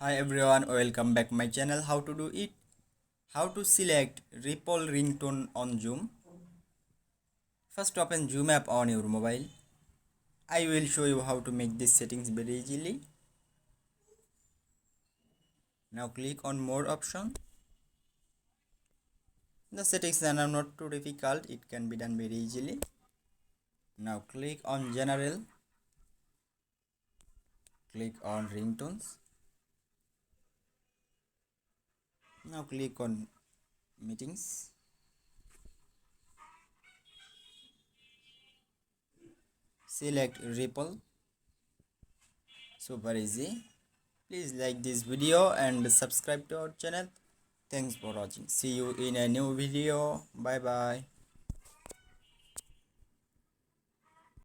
Hi everyone, welcome back my channel. How to do it? How to select ripple ringtone on Zoom? First open Zoom app on your mobile. I will show you how to make these settings very easily. Now click on more option. The settings are not too difficult, it can be done very easily. Now click on general. Click on ringtones. Now click on meetings. Select ripple. Super easy. Please like this video and subscribe to our channel. Thanks for watching. See you in a new video. Bye bye.